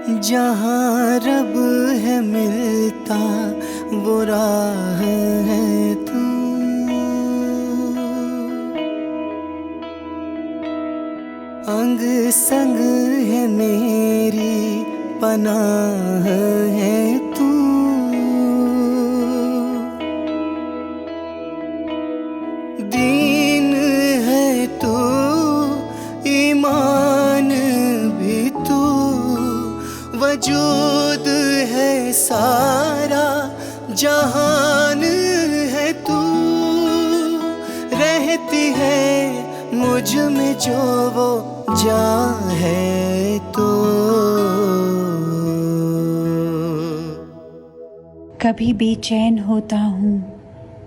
जहाँ रब है मिलता वो राह है तू। अंग संग है मेरी पनाह है तू। दीन है तू, ईमान भी तू, वजूद है सारा जहान है तू। रहती है मुझ में जो वो जा है तो। कभी बेचैन होता हूँ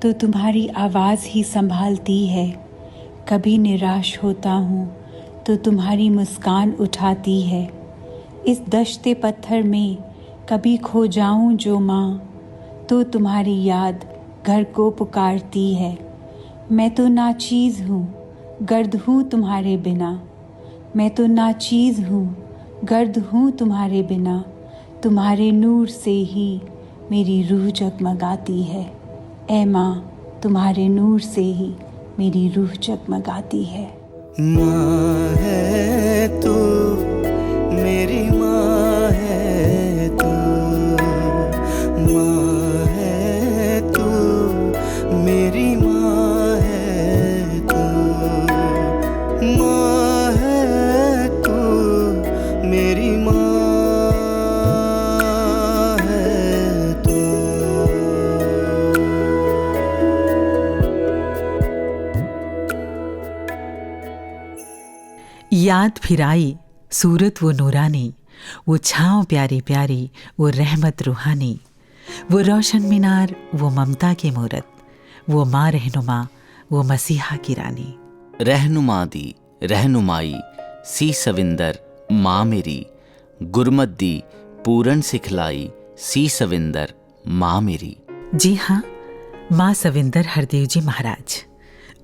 तो तुम्हारी आवाज़ ही संभालती है। कभी निराश होता हूँ तो तुम्हारी मुस्कान उठाती है। इस दश्ते पत्थर में कभी खो जाऊँ जो माँ, तो तुम्हारी याद घर को पुकारती है। मैं तो नाचीज़ हूँ, गर्द हूँ तुम्हारे बिना। मैं तो नाचीज़ हूँ, गर्द हूँ तुम्हारे बिना। तुम्हारे नूर से ही मेरी रूह जगमगाती है। ऐ माँ, तुम्हारे नूर से ही मेरी रूह जगमगाती है। माँ है तू, मेरी माँ है तू। माँ है तू, मेरी माँ है तू। माँ है तू, मेरी माँ है तू। याद फिर आई सूरत वो नूरानी, वो छाँव प्यारी प्यारी, वो रहमत रूहानी, वो रोशन मीनार, वो ममता की मूरत, वो माँ रहनुमा, वो मसीहा की रानी। रहनुमा दी रहनुमाई सी सविंदर माँ मेरी, गुरमत दी पूरन सिखलाई सी सविंदर माँ मेरी। जी हाँ, माँ सविंदर हरदेव जी महाराज।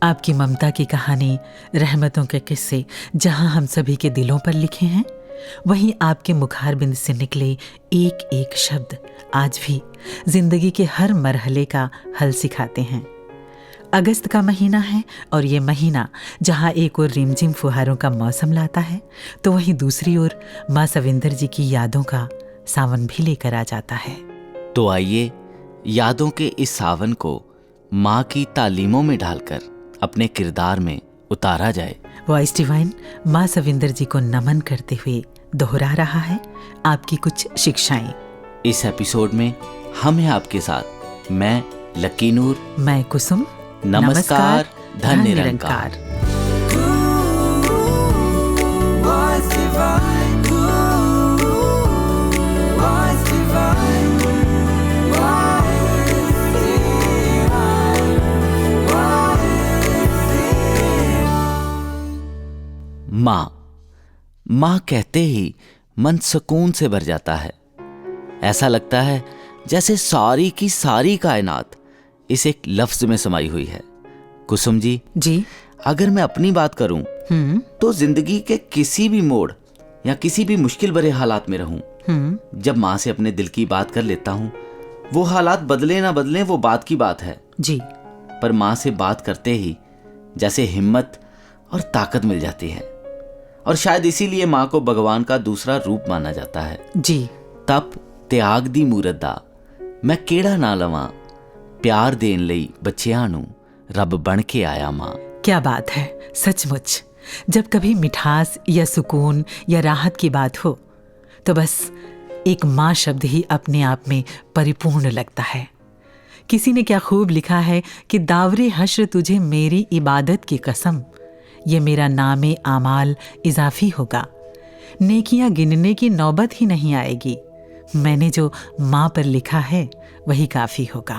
आपकी ममता की कहानी, रहमतों के किस्से जहाँ हम सभी के दिलों पर लिखे हैं, वहीं आपके मुखारबिंद से निकले एक एक शब्द आज भी जिंदगी के हर मरहले का हल सिखाते हैं। अगस्त का महीना है और ये महीना जहाँ एक ओर रिमझिम फुहारों का मौसम लाता है, तो वहीं दूसरी ओर माँ सविंदर जी की यादों का सावन भी लेकर आ जाता है। तो आइए यादों के इस सावन को माँ की तालीमों में ढालकर अपने किरदार में उतारा जाए। वॉइस डिवाइन माँ सविंदर जी को नमन करते हुए दोहरा रहा है आपकी कुछ शिक्षाएं। इस एपिसोड में हम हैं आपके साथ, मैं लकी नूर, मैं कुसुम। नमस्कार, धन निरंकार। माँ कहते ही मन सुकून से भर जाता है। ऐसा लगता है जैसे सारी की सारी कायनात इस एक लफ्ज में समाई हुई है। कुसुम जी, अगर मैं अपनी बात करूं तो जिंदगी के किसी भी मोड़ या किसी भी मुश्किल भरे हालात में रहूं, जब माँ से अपने दिल की बात कर लेता हूं, वो हालात बदले ना बदले वो बात की बात है जी, पर माँ से बात करते ही जैसे हिम्मत और ताकत मिल जाती है। और शायद इसीलिए माँ को भगवान का दूसरा रूप माना जाता है जी। तप त्याग दी मूरत दा मैं केड़ा ना लवां, प्यार देन लई बच्चियां नूं रब बन के आया माँ। क्या बात है सचमुच। जब कभी मिठास या सुकून या राहत की बात हो तो बस एक माँ शब्द ही अपने आप में परिपूर्ण लगता है। किसी ने क्या खूब लिखा है कि दावरे हश्र तुझे मेरी इबादत की कसम, ये मेरा नामे आमाल इजाफी होगा, नेकियां गिनने की नौबत ही नहीं आएगी, मैंने जो माँ पर लिखा है वही काफी होगा।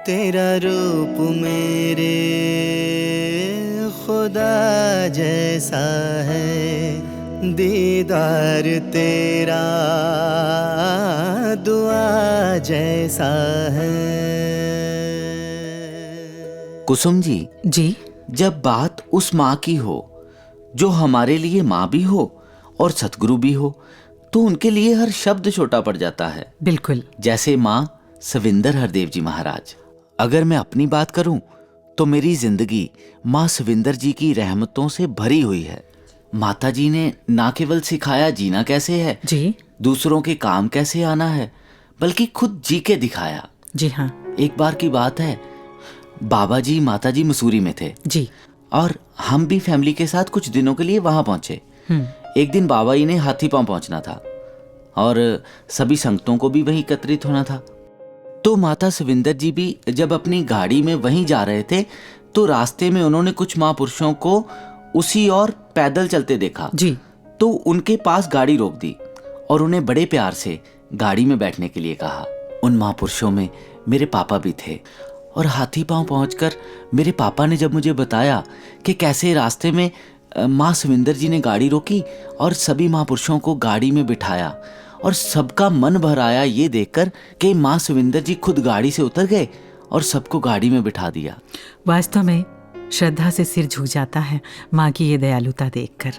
तेरा रूप मेरे खुदा जैसा है, दीदार तेरा दुआ जैसा है। कुसुम जी, जब बात उस माँ की हो जो हमारे लिए माँ भी हो और सतगुरु भी हो, तो उनके लिए हर शब्द छोटा पड़ जाता है। बिल्कुल। जैसे माँ सविंदर हरदेव जी महाराज। अगर मैं अपनी बात करूं तो मेरी जिंदगी माँ सविंदर जी की रहमतों से भरी हुई है। माता जी ने ना केवल सिखाया जीना कैसे है जी, दूसरों के काम कैसे आना है, बल्कि खुद जी के दिखाया। जी हाँ एक बार की बात है, बाबा जी माता जी मसूरी में थे जी। और हम भी फैमिली के साथ कुछ दिनों के लिए वहां पहुंचे। एक दिन बाबा जी ने हाथी पांव पहुंचना था और सभी संगतों को भी वहीं एकत्रित होना था। तो माता सविंदर जी भी जब अपनी गाड़ी में वहीं जा रहे थे तो रास्ते में उन्होंने कुछ महापुरुषों को उसी और पैदल चलते देखा जी। तो उनके पास गाड़ी रोक दी और उन्हें बड़े प्यार से गाड़ी में बैठने के लिए कहा। उन महापुरुषों में मेरे पापा भी थे और हाथी पांव पहुंचकर मेरे पापा ने जब मुझे बताया कि कैसे रास्ते में माँ सविंदर जी ने गाड़ी रोकी और सभी महापुरुषों को गाड़ी में बिठाया और सबका मन भर आया ये देखकर कि माँ सविंदर जी खुद गाड़ी से उतर गए और सबको गाड़ी में बिठा दिया। वास्तव में श्रद्धा से सिर झुक जाता है माँ की ये दयालुता देखकर।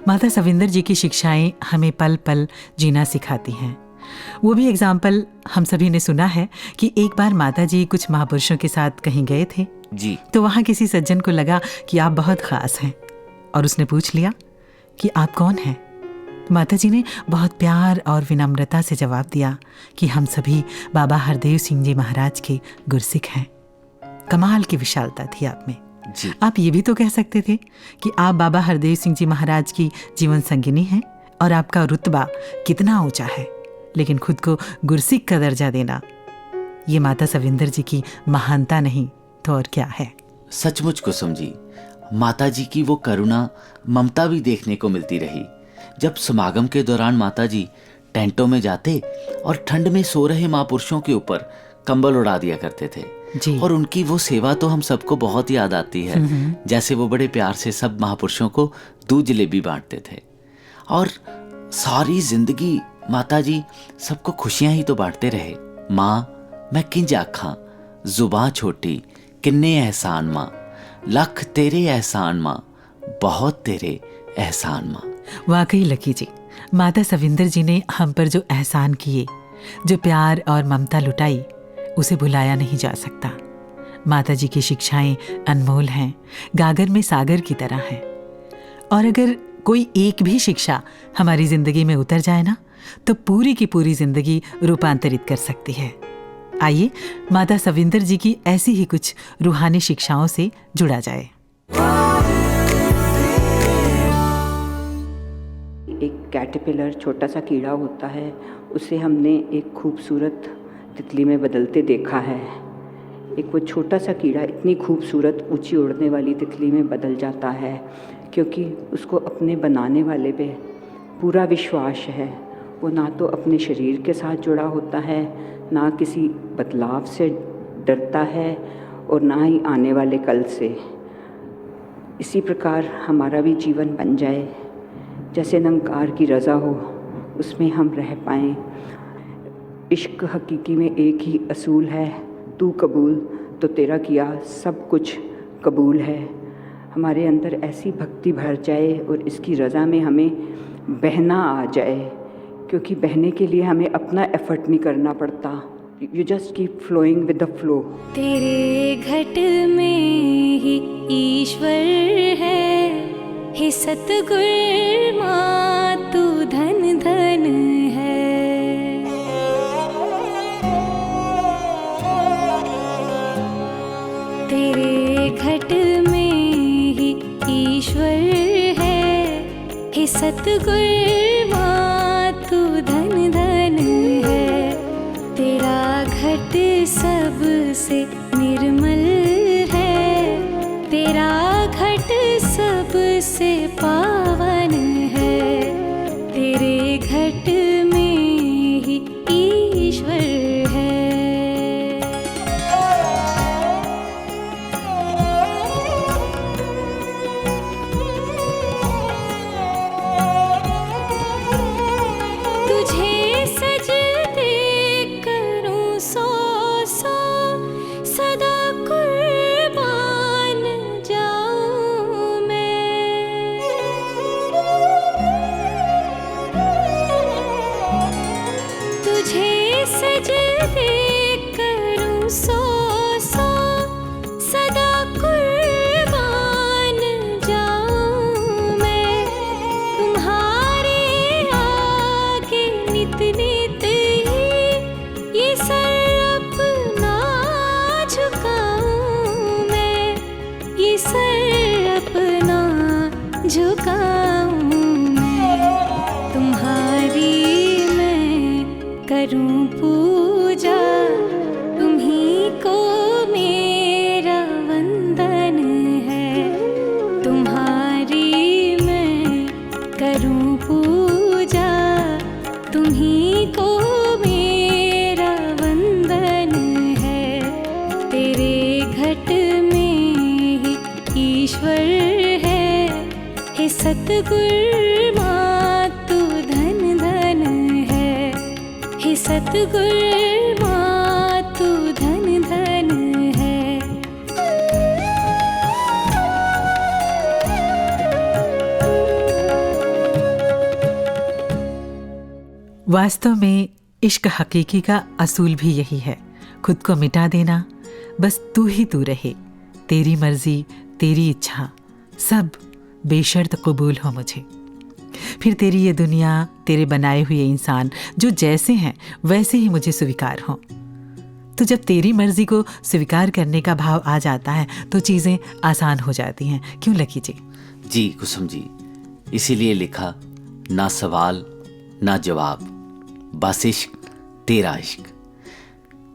माता सविंदर जी की शिक्षाएं हमें पल पल जीना सिखाती हैं। वो भी एग्जाम्पल हम सभी ने सुना है कि एक बार माता जी कुछ महापुरुषों के साथ कहीं गए थे जी। तो वहाँ किसी सज्जन को लगा कि आप बहुत खास हैं और उसने पूछ लिया कि आप कौन हैं। माता जी ने बहुत प्यार और विनम्रता से जवाब दिया कि हम सभी बाबा हरदेव सिंह जी महाराज के गुरसिख हैं। कमाल की विशालता थी आप में जी। आप ये भी तो कह सकते थे कि आप बाबा हरदेव सिंह जी महाराज की जीवन संगिनी हैं और आपका रुतबा कितना ऊंचा है, लेकिन खुद को गुरसिख का दर्जा देना ये माता सविंदर जी की महानता नहीं तो और क्या है। सचमुच कुसुम जी, माता जी की वो करुणा ममता भी देखने को मिलती रही। जब समागम के दौरान माता जी टेंटों में जाते और ठंड में सो रहे महापुरुषों के ऊपर कंबल उड़ा दिया करते थे जी। और उनकी वो सेवा तो हम सबको बहुत याद आती है। जैसे वो बड़े प्यार से सब महापुरुषों को दूध जलेबी बांटते थे और सारी जिंदगी माता जी सबको खुशियां ही तो बांटते रहे। माँ मैं किंज आखां जुबां छोटी किन्ने एहसान माँ, लख तेरे एहसान माँ, बहुत तेरे एहसान माँ। वाकई लकी जी, माता सविंदर जी ने हम पर जो एहसान किए, जो प्यार और ममता लुटाई, उसे भुलाया नहीं जा सकता। माता जी की शिक्षाएं अनमोल हैं, गागर में सागर की तरह हैं। और अगर कोई एक भी शिक्षा हमारी जिंदगी में उतर जाए ना, तो पूरी की पूरी जिंदगी रूपांतरित कर सकती है। आइए माता सविंदर जी की ऐसी ही कुछ रूहानी शिक्षाओं से जुड़ा जाए। एक कैटरपिलर छोटा सा कीड़ा होता है, उसे हमने एक खूबसूरत तितली में बदलते देखा है। एक वो छोटा सा कीड़ा इतनी खूबसूरत ऊंची उड़ने वाली तितली में बदल जाता है क्योंकि उसको अपने बनाने वाले पे पूरा विश्वास है। वो ना तो अपने शरीर के साथ जुड़ा होता है, ना किसी बदलाव से डरता है और ना ही आने वाले कल से। इसी प्रकार हमारा भी जीवन बन जाए, जैसे निरंकार की रज़ा हो उसमें हम रह पाएँ। इश्क हकीकी में एक ही असूल है, तू कबूल तो तेरा किया सब कुछ कबूल है। हमारे अंदर ऐसी भक्ति भर जाए और इसकी रज़ा में हमें बहना आ जाए, क्योंकि बहने के लिए हमें अपना एफर्ट नहीं करना पड़ता। You just keep flowing with the flow. तेरे घट में ही ईश्वर है, हे सतगुर माँ तू धन धन है। तेरे घट में ही ईश्वर है, हे सतगुर माँ तू धन धन है। तेरा घट सबसे निर्मल है, तेरा घट सबसे पावन है। तेरे घट में ही ईश्वर है। तुझे सजदे करूं सौ सौ, सदा कुर्बान जाऊं मैं। झुकाऊं मैं, तुम्हारी मैं करूं पूजा, तुम्ही को मेरा वंदन है, तुम्हारी मैं करूं पूजा, तुम्ही को मेरा वंदन है, तेरे घट में ही ईश्वर है, हे सतगुर माँ तू धन धन है, हे सतगुर माँ तू धन धन है। वास्तव में इश्क हकीकी का असूल भी यही है, खुद को मिटा देना, बस तू ही तू रहे, तेरी मर्जी तेरी इच्छा सब बेशर्त कबूल हो मुझे। फिर तेरी ये दुनिया, तेरे बनाए हुए इंसान जो जैसे हैं वैसे ही मुझे स्वीकार हों। तो जब तेरी मर्जी को स्वीकार करने का भाव आ जाता है तो चीज़ें आसान हो जाती हैं, क्यों लकी जी? जी कुसुम जी, इसीलिए लिखा ना सवाल ना जवाब, बस इश्क तेरा इश्क।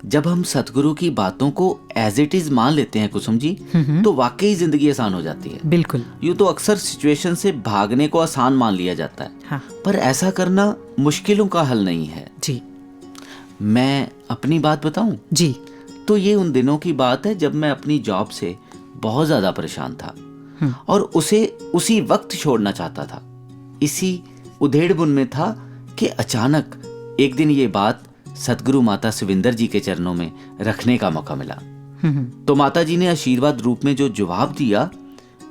जब हम सतगुरु की बातों को एज इट इज मान लेते हैं कुसुम जी, तो वाकई जिंदगी आसान हो जाती है। बिल्कुल। यूँ तो अक्सर सिचुएशन से भागने को आसान मान लिया जाता है, हाँ। पर ऐसा करना मुश्किलों का हल नहीं है। जी। मैं अपनी बात बताऊं? जी। तो ये उन दिनों की बात है जब मैं अपनी जॉब से बहुत ज्यादा परेशान था और उसे उसी वक्त छोड़ना चाहता था। इसी उधेड़बुन में था कि अचानक एक दिन ये बात सतगुरु माता सुविंदर जी के चरणों में रखने का मौका मिला। तो माता जी ने आशीर्वाद रूप में जो जवाब दिया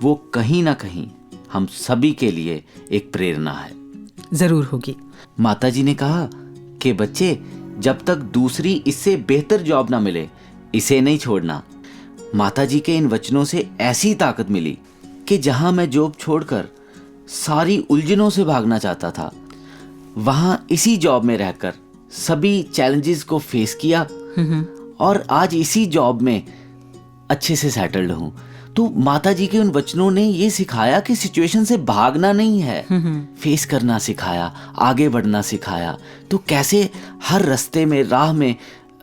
वो कहीं ना कहीं हम सभी के लिए एक प्रेरणा है। जरूर होगी। माता जी ने कहा कि बच्चे, जब तक दूसरी इससे बेहतर जॉब ना मिले इसे नहीं छोड़ना। माता जी के इन वचनों से ऐसी ताकत मिली कि जहां मैं जॉब छोड़कर सारी उलझनों से भागना चाहता था, वहां इसी जॉब में रहकर सभी चैलेंजेस को फेस किया और आज इसी जॉब में अच्छे से सेटल्ड हूं। तो माता जी के उन वचनों ने ये सिखाया कि सिचुएशन से भागना नहीं है, फेस करना सिखाया, आगे बढ़ना सिखाया। तो कैसे हर रास्ते में, राह में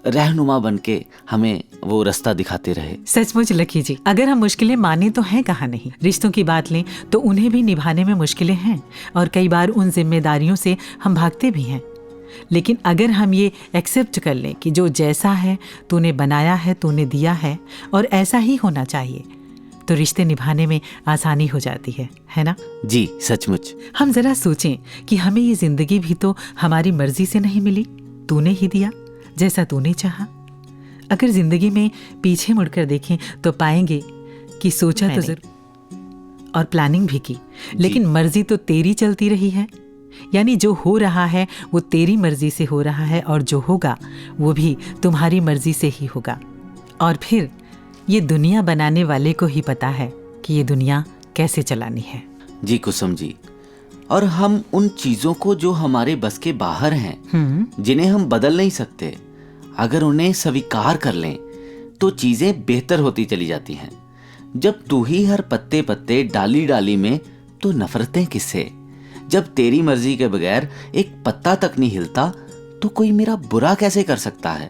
रहनुमा बनके हमें वो रास्ता दिखाते रहे। सचमुच लकी जी, अगर हम मुश्किलें माने तो हैं कहाँ नहीं। रिश्तों की बात लें तो उन्हें भी निभाने में मुश्किलें हैं और कई बार उन जिम्मेदारियों से हम भागते भी हैं। लेकिन अगर हम ये एक्सेप्ट कर लें कि जो जैसा है तूने बनाया है, तूने दिया है और ऐसा ही होना चाहिए, तो रिश्ते निभाने में आसानी हो जाती है ना? जी सचमुच। हम जरा सोचें कि हमें ये जिंदगी भी तो हमारी मर्जी से नहीं मिली, तूने ही दिया जैसा तूने चाहा। अगर जिंदगी में पीछे मुड़कर देखें तो पाएंगे कि सोचा तो जरूर और प्लानिंग भी की, लेकिन मर्जी तो तेरी चलती रही है। यानी जो हो रहा है वो तेरी मर्जी से हो रहा है और जो होगा वो भी तुम्हारी मर्जी से ही होगा। और फिर ये दुनिया बनाने वाले को ही पता है कि ये दुनिया कैसे चलानी है। जी कुसुम जी, और हम उन चीजों को जो हमारे बस के बाहर हैं, जिन्हें हम बदल नहीं सकते, अगर उन्हें स्वीकार कर लें तो चीजें बेहतर होती चली जाती हैं। जब तू ही हर पत्ते पत्ते, डाली डाली में, तो नफरतें किससे? जब तेरी मर्जी के बगैर एक पत्ता तक नहीं हिलता तो कोई मेरा बुरा कैसे कर सकता है?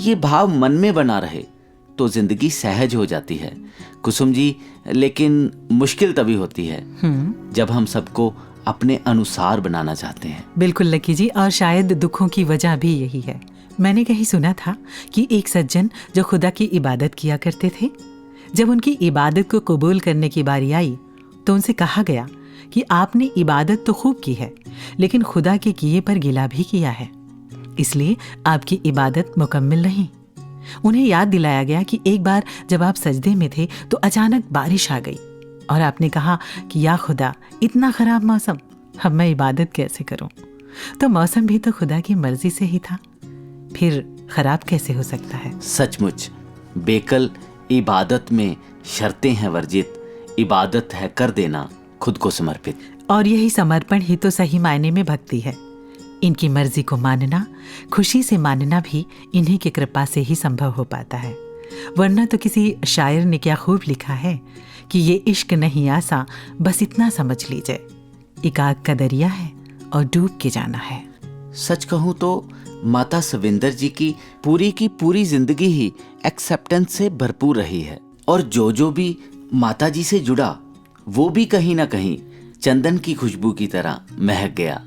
ये भाव मन में बना रहे तो जिंदगी सहज हो जाती है कुसुम जी। लेकिन मुश्किल तभी होती है जब हम सबको अपने अनुसार बनाना चाहते हैं। बिल्कुल लकी जी, और शायद दुखों की वजह भी यही है। मैंने कहीं सुना था कि एक सज्जन जो खुदा की इबादत किया करते थे, जब उनकी इबादत को कबूल करने की बारी आई तो उनसे कहा गया कि आपने इबादत तो खूब की है, लेकिन खुदा के किए पर गिला भी किया है, इसलिए आपकी इबादत मुकम्मल नहीं। उन्हें याद दिलाया गया कि एक बार जब आप सजदे में थे तो अचानक बारिश आ गई और आपने कहा कि या खुदा, इतना खराब मौसम, अब मैं इबादत कैसे करूं? तो मौसम भी तो खुदा की मर्जी से ही था, फिर खराब कैसे हो सकता है? सचमुच बेकल इबादत में शर्तें हैं वर्जित, इबादत है कर देना खुद को समर्पित। और यही समर्पण ही तो सही मायने में भक्ति है। इनकी मर्जी को मानना, खुशी से मानना भी इन्हीं की कृपा से ही संभव हो पाता है। वरना तो किसी शायर ने क्या खूब लिखा है कि ये इश्क नहीं आसा, बस इतना समझ लीजिए, एक आग का दरिया है और डूब के जाना है। सच कहूँ तो माता सविंदर जी की पूरी जिंदगी ही एक्सेप्टेंस से भरपूर रही है, और जो भी माता जी से जुड़ा वो भी कहीं ना कहीं चंदन की खुशबू की तरह महक गया।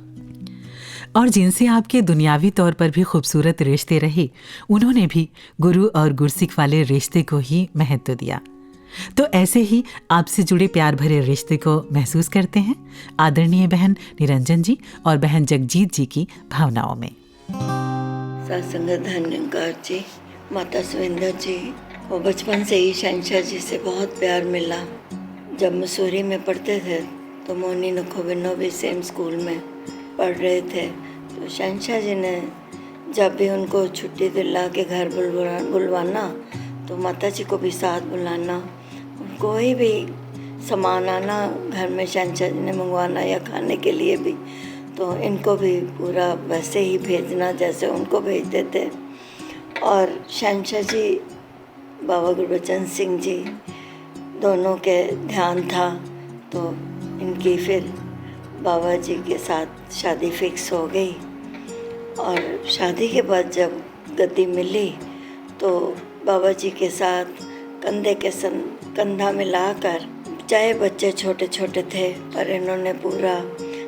और जिनसे आपके दुनियावी तौर पर भी खूबसूरत रिश्ते रहे, उन्होंने भी गुरु और गुरसिख वाले रिश्ते को ही महत्व दिया। तो ऐसे ही आपसे जुड़े प्यार भरे रिश्ते को महसूस करते हैं आदरणीय बहन निरंजन जी और बहन जगजीत जी की भावनाओं में। सत्संग धन्यकार जी, माता सविंदर जी वो बचपन से ही शहंशाह जी से बहुत प्यार मिला। जब मसूरी में पढ़ते थे तो मोनी नखोबिनो भी सेम स्कूल में पढ़ रहे थे, तो शहंशाह जी ने जब भी उनको छुट्टी दिला के घर बुलवाना तो माता जी को भी साथ बुलाना, कोई भी सामान आना घर में शहंशाह जी ने मंगवाना या खाने के लिए भी, तो इनको भी पूरा वैसे ही भेजना जैसे उनको भेजते थे। और शहंशाह जी बाबा गुरबचन सिंह जी दोनों के ध्यान था, तो इनकी फिर बाबा जी के साथ शादी फिक्स हो गई। और शादी के बाद जब गद्दी मिली तो बाबा जी के साथ कंधे के कंधा मिलाकर, चाहे बच्चे छोटे छोटे थे पर इन्होंने पूरा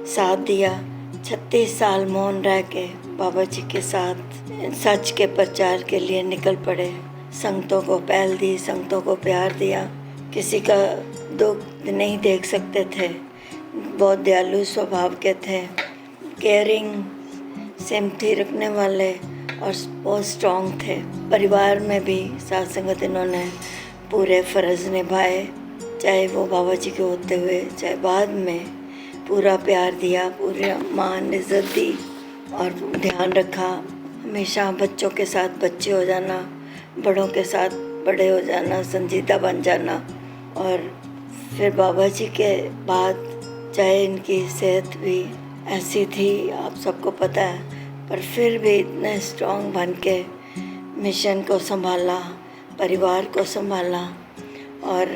साथ दिया। 36 साल मौन रह के बाबा जी के साथ सच के प्रचार के लिए निकल पड़े। संगतों को पहल दी, संगतों को प्यार दिया, किसी का दुख नहीं देख सकते थे, बहुत दयालु स्वभाव के थे, केयरिंग सिम्पथी रखने वाले और बहुत स्ट्रॉन्ग थे। परिवार में भी साथ संगत इन्होंने पूरे फ़र्ज़ निभाए, चाहे वो बाबा जी के होते हुए चाहे बाद में, पूरा प्यार दिया, पूरा मान इज़्ज़त दी और ध्यान रखा। हमेशा बच्चों के साथ बच्चे हो जाना, बड़ों के साथ बड़े हो जाना, संजीदा बन जाना। और फिर बाबा जी के बाद चाहे इनकी सेहत भी ऐसी थी, आप सबको पता है, पर फिर भी इतने स्ट्रॉन्ग बन के मिशन को संभाला, परिवार को संभाला और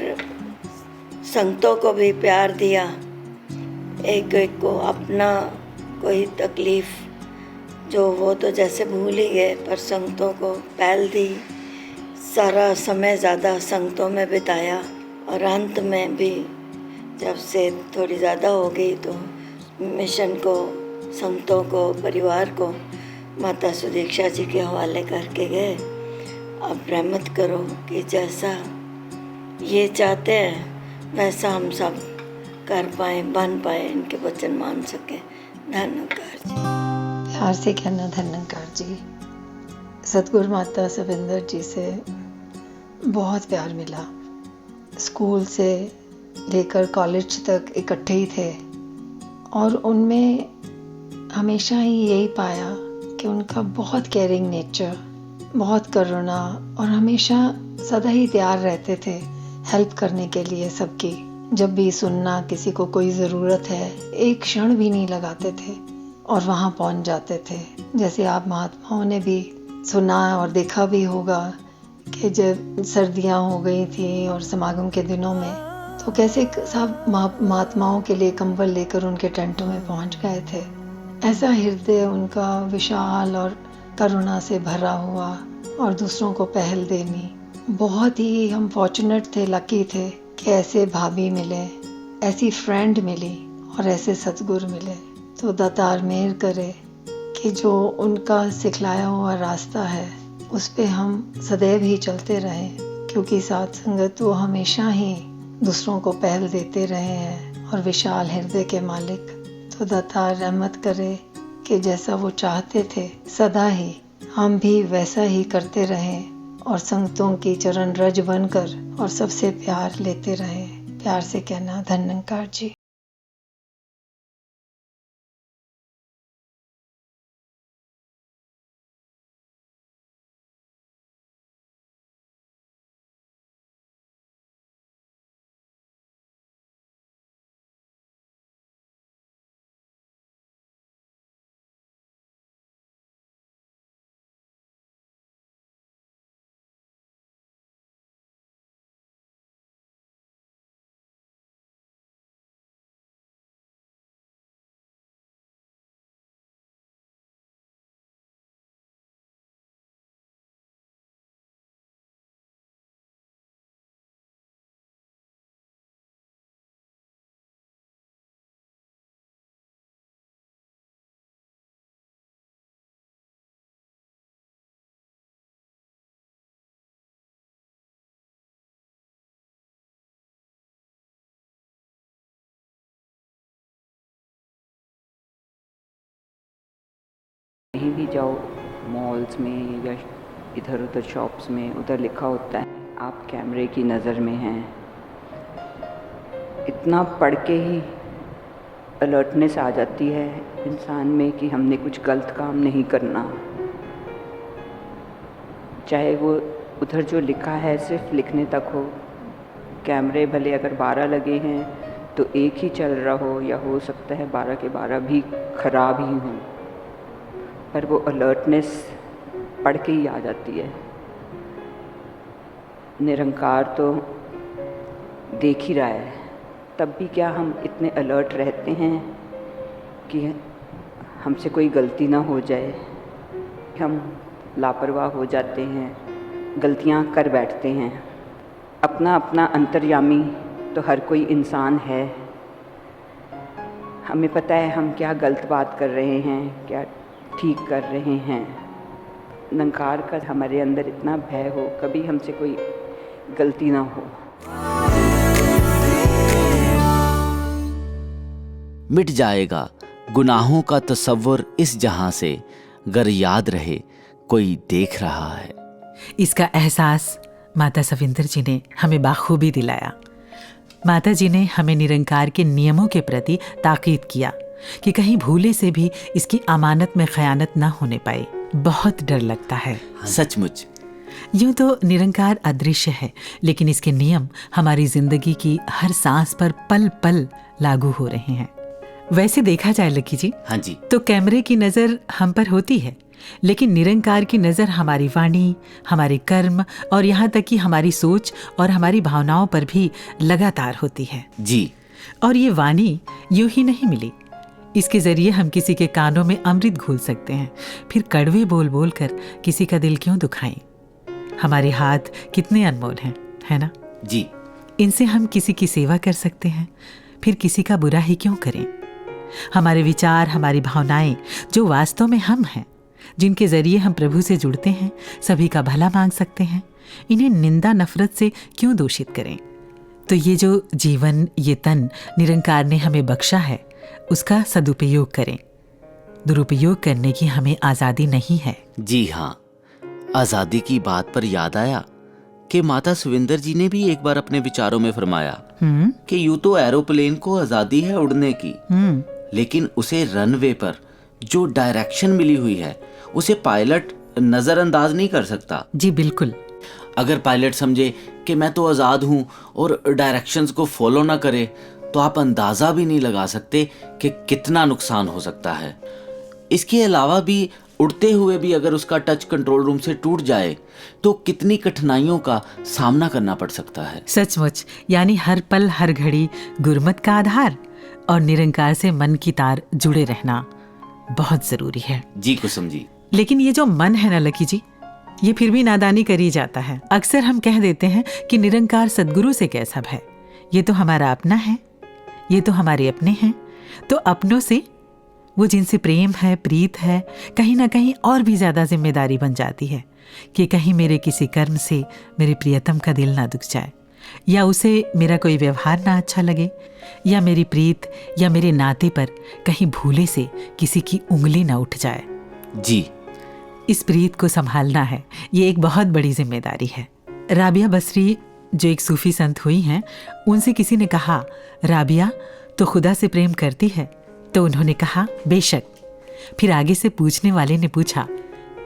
संगतों को भी प्यार दिया। एक एक को अपना कोई तकलीफ़ जो वो तो जैसे भूल ही गए, पर संगतों को पहल दी, सारा समय ज़्यादा संगतों में बिताया। और अंत में भी जब से थोड़ी ज़्यादा हो गई तो मिशन को, संगतों को, परिवार को माता सुदीक्षा जी के हवाले करके गए। अब रहमत करो कि जैसा ये चाहते हैं वैसा हम सब कर पाए, बन पाए, इनके वचन मान सके। धन्यकार जी। प्यार से कहना धन्यकार जी। सतगुरु माता सविंदर जी से बहुत प्यार मिला। स्कूल से लेकर कॉलेज तक इकट्ठे ही थे और उनमें हमेशा ही यही पाया कि उनका बहुत केयरिंग नेचर, बहुत करुणा और हमेशा सदा ही तैयार रहते थे हेल्प करने के लिए सबकी। जब भी सुनना किसी को कोई ज़रूरत है, एक क्षण भी नहीं लगाते थे और वहाँ पहुँच जाते थे। जैसे आप महात्माओं ने भी सुना और देखा भी होगा कि जब सर्दियाँ हो गई थी और समागम के दिनों में तो कैसे सब महात्माओं के लिए कंबल लेकर उनके टेंटों में पहुँच गए थे। ऐसा हृदय उनका विशाल और करुणा से भरा हुआ और दूसरों को पहल देनी। बहुत ही हम फॉर्चुनेट थे, लकी थे कि ऐसे भाभी मिले, ऐसी फ्रेंड मिली और ऐसे सतगुरु मिले। तो दातार मेहर करे कि जो उनका सिखलाया हुआ रास्ता है उस पे हम सदैव ही चलते रहें, क्योंकि साथ संगत वो हमेशा ही दूसरों को पहल देते रहे हैं और विशाल हृदय के मालिक। तो दातार रहमत करे कि जैसा वो चाहते थे सदा ही हम भी वैसा ही करते रहें और संगतों की चरण रज बनकर और सबसे प्यार लेते रहें। प्यार से कहना धन्यकार जी। कहीं भी जाओ, मॉल्स में या इधर उधर शॉप्स में, उधर लिखा होता है आप कैमरे की नज़र में हैं। इतना पढ़ के ही अलर्टनेस आ जाती है इंसान में कि हमने कुछ गलत काम नहीं करना। चाहे वो उधर जो लिखा है सिर्फ लिखने तक हो, कैमरे भले अगर 12 लगे हैं तो एक ही चल रहा हो, या हो सकता है 12 के 12 भी ख़राब ही हों, पर वो अलर्टनेस पढ़ के ही आ जाती है। निरंकार तो देख ही रहा है, तब भी क्या हम इतने अलर्ट रहते हैं कि हमसे कोई गलती ना हो जाए। हम लापरवाह हो जाते हैं, गलतियां कर बैठते हैं। अपना अपना अंतर्यामी तो हर कोई इंसान है। हमें पता है हम क्या गलत बात कर रहे हैं, क्या ठीक कर रहे हैं। निरंकार का हमारे अंदर इतना भय हो, कभी हमसे कोई गलती ना हो। मिट जाएगा गुनाहों का तसव्वुर इस जहां से, गर याद रहे कोई देख रहा है। इसका एहसास माता सविंदर जी ने हमें बाखूबी दिलाया। माता जी ने हमें निरंकार के नियमों के प्रति ताकीद किया कि कहीं भूले से भी इसकी अमानत में खयानत ना होने पाए। बहुत डर लगता है। सचमुच। यूं तो निरंकार अदृश्य है, लेकिन इसके नियम हमारी जिंदगी की हर सांस पर पल पल लागू हो रहे हैं। वैसे देखा जाए लकी जी, हाँ जी, तो कैमरे की नजर हम पर होती है, लेकिन निरंकार की नजर हमारी वाणी, हमारे कर्म और यहाँ तक कि हमारी सोच और हमारी भावनाओं पर भी लगातार होती है जी। और ये वाणी यूं ही नहीं मिली। इसके जरिए हम किसी के कानों में अमृत घोल सकते हैं, फिर कड़वे बोल बोल कर किसी का दिल क्यों दुखाएं। हमारे हाथ कितने अनमोल हैं, है ना जी। इनसे हम किसी की सेवा कर सकते हैं, फिर किसी का बुरा ही क्यों करें। हमारे विचार, हमारी भावनाएं जो वास्तव में हम हैं, जिनके जरिए हम प्रभु से जुड़ते हैं, सभी का भला मांग सकते हैं, इन्हें निंदा नफरत से क्यों दूषित करें। तो ये जो जीवन, ये तन निरंकार ने हमें बख्शा है, उसका सदुपयोग करें। दुरुपयोग करने की हमें आज़ादी नहीं है। जी हाँ, आज़ादी की बात पर याद आया कि माता सुविंदर जी ने भी एक बार अपने विचारों में फरमाया कि यूं तो एरोप्लेन को आज़ादी है उड़ने की, लेकिन उसे रनवे पर जो डायरेक्शन मिली हुई है उसे पायलट नजरअंदाज नहीं कर सकता। जी बिल्कुल। अगर पायलट समझे कि मैं तो आज़ाद हूं और डायरेक्शंस को फॉलो ना करे, तो आप अंदाज़ा भी नहीं लगा सकते कि कितना नुकसान हो सकता है। इसके अलावा भी उड़ते हुए भी अगर उसका टच कंट्रोल रूम से टूट जाए तो कितनी कठिनाइयों का सामना करना पड़ सकता है। सचमुच, यानी हर पल हर घड़ी गुरमत का आधार और निरंकार से मन की तार जुड़े रहना बहुत जरूरी है। जी कुसुम जी। लेकिन ये जो मन है ना लकी जी, ये फिर भी नादानी करी जाता है। अक्सर हम कह देते हैं कि निरंकार सद्गुरु से कैसा भय, ये तो हमारा अपना है, ये तो हमारे अपने हैं। तो अपनों से, वो जिनसे प्रेम है, प्रीत है, कहीं ना कहीं और भी ज्यादा जिम्मेदारी बन जाती है कि कहीं मेरे किसी कर्म से मेरे प्रियतम का दिल ना दुख जाए, या उसे मेरा कोई व्यवहार ना अच्छा लगे, या मेरी प्रीत या मेरे नाते पर कहीं भूले से किसी की उंगली ना उठ जाए। जी, इस प्रीत को संभालना है, ये एक बहुत बड़ी जिम्मेदारी है। राबिया बसरी जो एक सूफी संत हुई हैं, उनसे किसी ने कहा, राबिया तो खुदा से प्रेम करती है? तो उन्होंने कहा, बेशक। फिर आगे से पूछने वाले ने पूछा,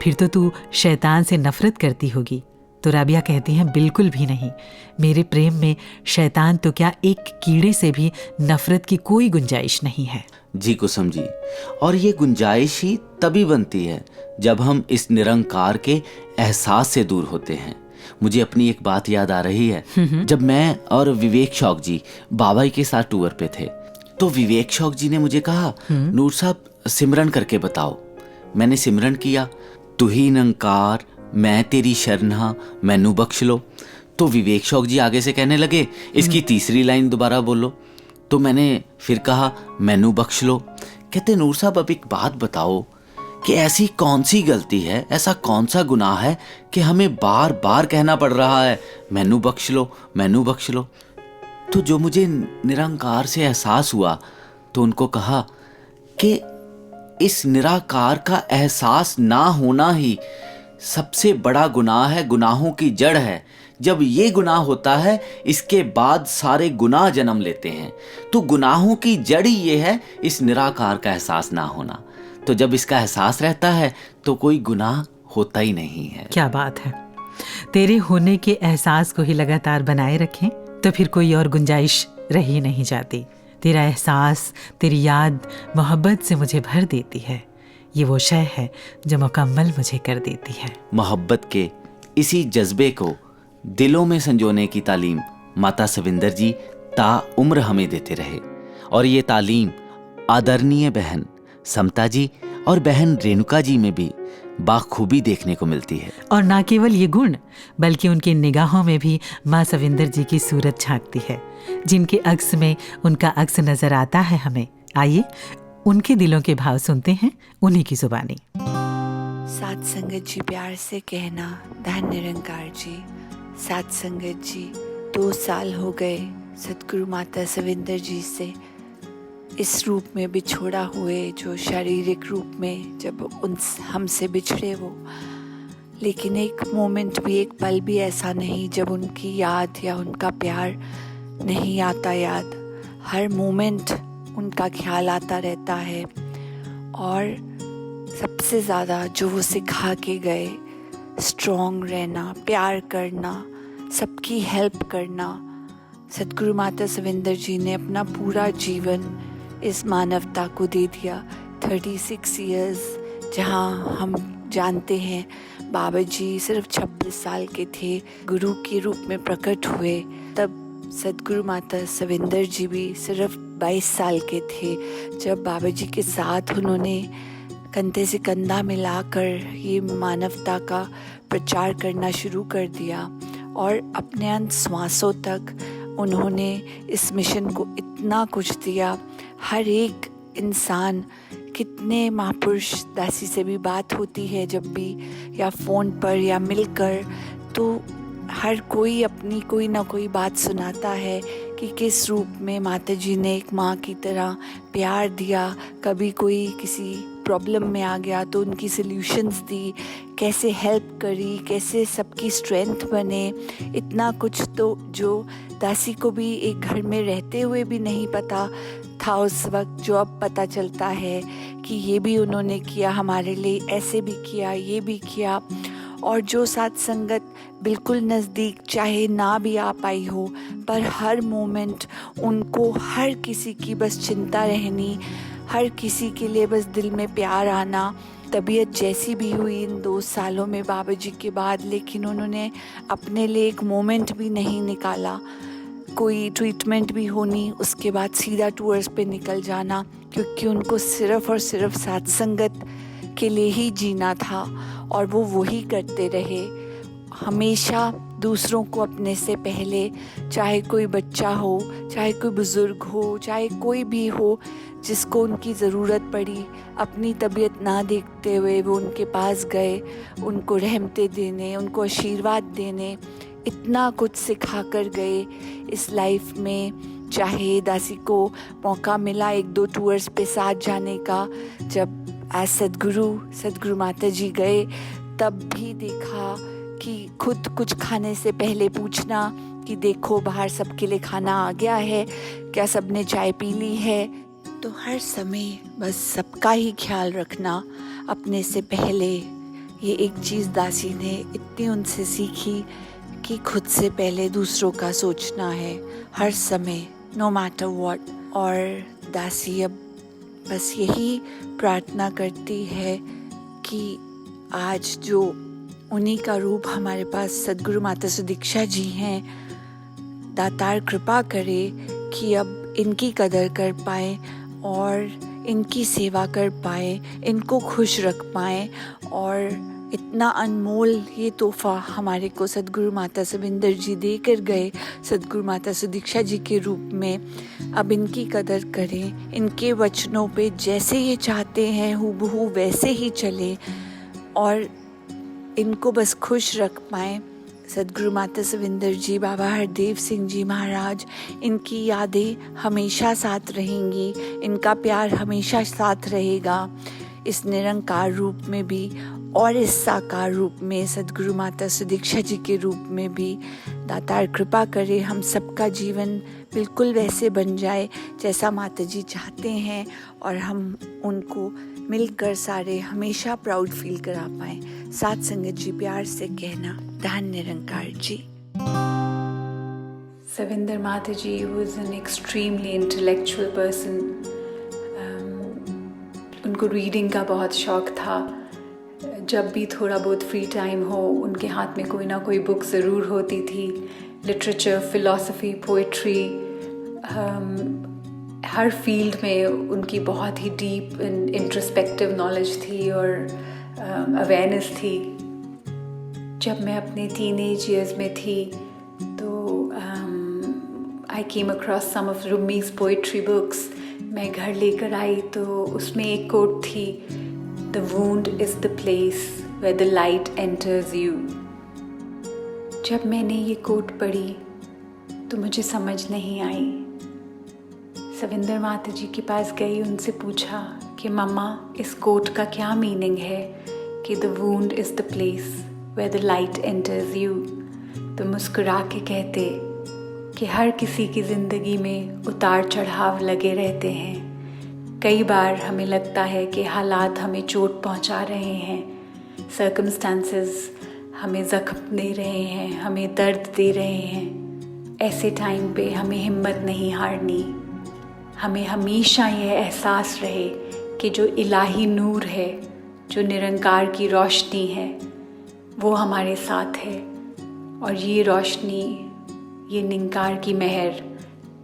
फिर तो तू शैतान से नफरत करती होगी? तो राबिया कहती हैं, बिल्कुल भी नहीं, मेरे प्रेम में शैतान तो क्या, एक कीड़े से भी नफरत की कोई गुंजाइश नहीं है। जी कुसुम जी, और ये गुंजाइश ही तभी बनती है जब हम इस निरंकार के एहसास से दूर होते हैं। मुझे अपनी एक बात याद आ रही है, जब मैं और विवेक शौक जी बाबा के साथ टूर पे थे, तो विवेक शौक जी ने मुझे कहा, नूर साहब सिमरन करके बताओ। मैंने सिमरन किया, तू ही निरंकार मैं तेरी शरणा मैनू बख्श लो। तो विवेक शौक जी आगे से कहने लगे, इसकी तीसरी लाइन दोबारा बोलो। तो मैंने फिर कहा, मैनू बख्श लो। कहते, नूर साहब अब एक बात बताओ कि ऐसी कौन सी गलती है, ऐसा कौन सा गुनाह है कि हमें बार बार कहना पड़ रहा है, मैनू बख्श लो, मैनू बख्श लो। तो जो मुझे निरंकार से एहसास हुआ, तो उनको कहा कि इस निराकार का एहसास ना होना ही सबसे बड़ा गुनाह है, गुनाहों की जड़ है। जब ये गुनाह होता है, इसके बाद सारे गुनाह जन्म लेते हैं। तो गुनाहों की जड़ ही ये है, इस निराकार का एहसास ना होना। तो जब इसका एहसास रहता है तो कोई गुनाह होता ही नहीं है। क्या बात है। तेरे होने के एहसास को ही लगातार बनाए रखें तो फिर कोई और गुंजाइश रह ही नहीं जाती। तेरा एहसास, तेरी याद मोहब्बत से मुझे भर देती है। ये वो शय है जो मुकम्मल मुझे कर देती है। मोहब्बत के इसी जज्बे को दिलों में संजोने की तालीम माता सविंदर जी ताउम्र हमें देते रहे। और ये तालीम आदरणीय बहन समता जी और बहन रेणुका जी में भी बाखूबी देखने को मिलती है। और ना केवल ये गुण, बल्कि उनकी निगाहों में भी माँ सविंदर जी की सूरत झांकती है, जिनके अक्स में उनका अक्स नजर आता है हमें। आइए उनके दिलों के भाव सुनते हैं, उन्हीं की जुबानी। साथ संगत जी प्यार से कहना, धन निरंकार जी। साथ संगत जी 2 साल हो गए सतगुरु माता सविंदर जी से इस रूप में बिछोड़ा हुए, जो शारीरिक रूप में जब हमसे बिछड़े वो। लेकिन एक मोमेंट भी, एक पल भी ऐसा नहीं जब उनकी याद या उनका प्यार नहीं आता याद। हर मोमेंट उनका ख्याल आता रहता है। और सबसे ज़्यादा जो वो सिखा के गए, स्ट्रॉन्ग रहना, प्यार करना, सबकी हेल्प करना। सतगुरु माता सविंदर जी ने अपना पूरा जीवन इस मानवता को दे दिया। 36 इयर्स, जहाँ हम जानते हैं बाबा जी सिर्फ 26 साल के थे, गुरु के रूप में प्रकट हुए, तब सतगुरु माता सविंदर जी भी सिर्फ 22 साल के थे जब बाबा जी के साथ उन्होंने कंधे से कंधा मिलाकर ये मानवता का प्रचार करना शुरू कर दिया। और अपने अंत श्वासों तक उन्होंने इस मिशन को इतना कुछ दिया। हर एक इंसान, कितने महापुरुष दासी से भी बात होती है जब भी, या फ़ोन पर या मिलकर, तो हर कोई अपनी कोई ना कोई बात सुनाता है कि किस रूप में माता जी ने एक माँ की तरह प्यार दिया। कभी कोई किसी प्रॉब्लम में आ गया तो उनकी सल्यूशंस दी, कैसे हेल्प करी, कैसे सबकी स्ट्रेंथ बने। इतना कुछ तो जो दासी को भी एक घर में रहते हुए भी नहीं पता था उस वक्त, जो अब पता चलता है कि ये भी उन्होंने किया हमारे लिए, ऐसे भी किया, ये भी किया। और जो साथ संगत बिल्कुल नज़दीक चाहे ना भी आ पाई हो, पर हर मोमेंट उनको हर किसी की बस चिंता रहनी, हर किसी के लिए बस दिल में प्यार आना। तबीयत जैसी भी हुई इन 2 सालों में बाबा जी के बाद, लेकिन उन्होंने अपने लिए एक मोमेंट भी नहीं निकाला। कोई ट्रीटमेंट भी होनी, उसके बाद सीधा टूर्स पे निकल जाना, क्योंकि उनको सिर्फ़ और सिर्फ सत्संगत के लिए ही जीना था। और वो वही करते रहे, हमेशा दूसरों को अपने से पहले, चाहे कोई बच्चा हो, चाहे कोई बुज़ुर्ग हो, चाहे कोई भी हो जिसको उनकी ज़रूरत पड़ी, अपनी तबीयत ना देखते हुए वो उनके पास गए, उनको रहमतें देने, उनको आशीर्वाद देने। इतना कुछ सिखा कर गए इस लाइफ में। चाहे दासी को मौका मिला 1-2 टूर्स पे साथ जाने का, जब एज सदगुरु माता जी गए तब भी देखा कि खुद कुछ खाने से पहले पूछना कि देखो बाहर सबके लिए खाना आ गया है, क्या सबने चाय पी ली है। तो हर समय बस सबका ही ख्याल रखना अपने से पहले। ये एक चीज़ दासी ने इतनी उनसे सीखी कि खुद से पहले दूसरों का सोचना है हर समय, नो मैटर व्हाट। और दासी अब बस यही प्रार्थना करती है कि आज जो उन्हीं का रूप हमारे पास सद्गुरु माता सुदीक्षा जी हैं, दातार कृपा करे कि अब इनकी कदर कर पाए और इनकी सेवा कर पाए, इनको खुश रख पाए। और इतना अनमोल ये तोहफ़ा हमारे को सद्गुरु माता सविंदर जी दे कर गए, सद्गुरु माता सुदीक्षा जी के रूप में। अब इनकी कदर करें, इनके वचनों पे जैसे ये चाहते हैं हूबहू वैसे ही चले और इनको बस खुश रख पाएँ। सद्गुरु माता सविंदर जी, बाबा हरदेव सिंह जी महाराज, इनकी यादें हमेशा साथ रहेंगी, इनका प्यार हमेशा साथ रहेगा। इस निरंकार रूप में भी और इस साकार रूप में सद्गुरु माता सुदीक्षा जी के रूप में भी दातार कृपा करे हम सबका जीवन बिल्कुल वैसे बन जाए जैसा माता जी चाहते हैं और हम उनको मिलकर सारे हमेशा प्राउड फील करा पाएं। साथ संगत जी प्यार से कहना धन निरंकार जी। Savinder Mataji was an extremely intellectual person. उनको रीडिंग का बहुत शौक़ था। जब भी थोड़ा बहुत फ्री टाइम हो उनके हाथ में कोई ना कोई बुक ज़रूर होती थी। लिटरेचर, फ़िलॉसफी, पोइट्री, हर फील्ड में उनकी बहुत ही डीप इंट्रोस्पेक्टिव नॉलेज थी और अवेयरनेस थी। जब मैं अपने टीनेज ईयर्स में थी तो I came across some of Rumi's poetry books. मैं घर लेकर आई तो उसमें एक कोट थी, The wound is the place where the light enters you. जब मैंने ये कोट पढ़ी तो मुझे समझ नहीं आई। सविंदर माता जी के पास गई, उनसे पूछा कि मम्मा इस कोट का क्या मीनिंग है कि The wound is the place where the light enters you। तो मुस्कुरा के कहते कि हर किसी की ज़िंदगी में उतार चढ़ाव लगे रहते हैं। कई बार हमें लगता है कि हालात हमें चोट पहुंचा रहे हैं, सर्कमस्टांसेस हमें ज़ख्म दे रहे हैं, हमें दर्द दे रहे हैं। ऐसे टाइम पे हमें हिम्मत नहीं हारनी। हमें हमेशा ये एहसास रहे कि जो इलाही नूर है, जो निरंकार की रोशनी है, वो हमारे साथ है। और ये रोशनी, ये निरंकार की मेहर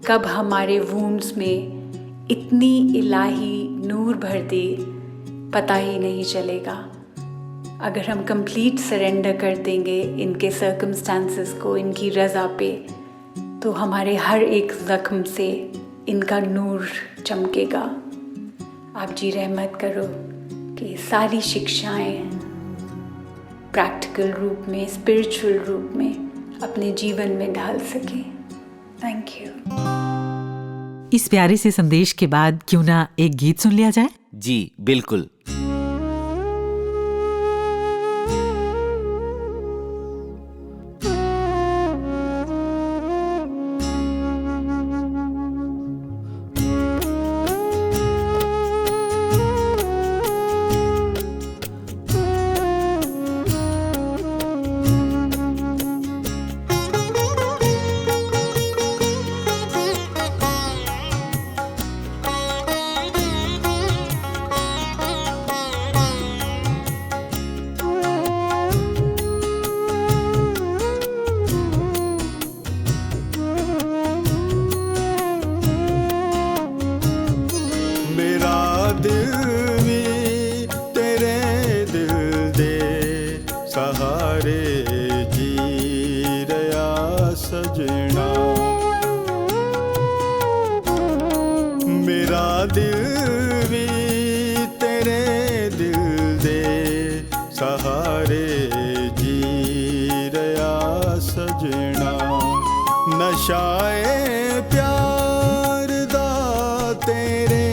कब हमारे वूंड्स में इतनी इलाही नूर भर दे पता ही नहीं चलेगा। अगर हम कंप्लीट सरेंडर कर देंगे इनके सर्कमस्टांसेस को, इनकी रज़ा पे, तो हमारे हर एक ज़ख्म से इनका नूर चमकेगा। आप जी रहमत करो कि सारी शिक्षाएं प्रैक्टिकल रूप में, स्पिरिचुअल रूप में अपने जीवन में ढाल सके। Thank you. इस प्यारे से संदेश के बाद क्यों ना एक गीत सुन लिया जाए? जी बिल्कुल। नशाए प्यार दा तेरे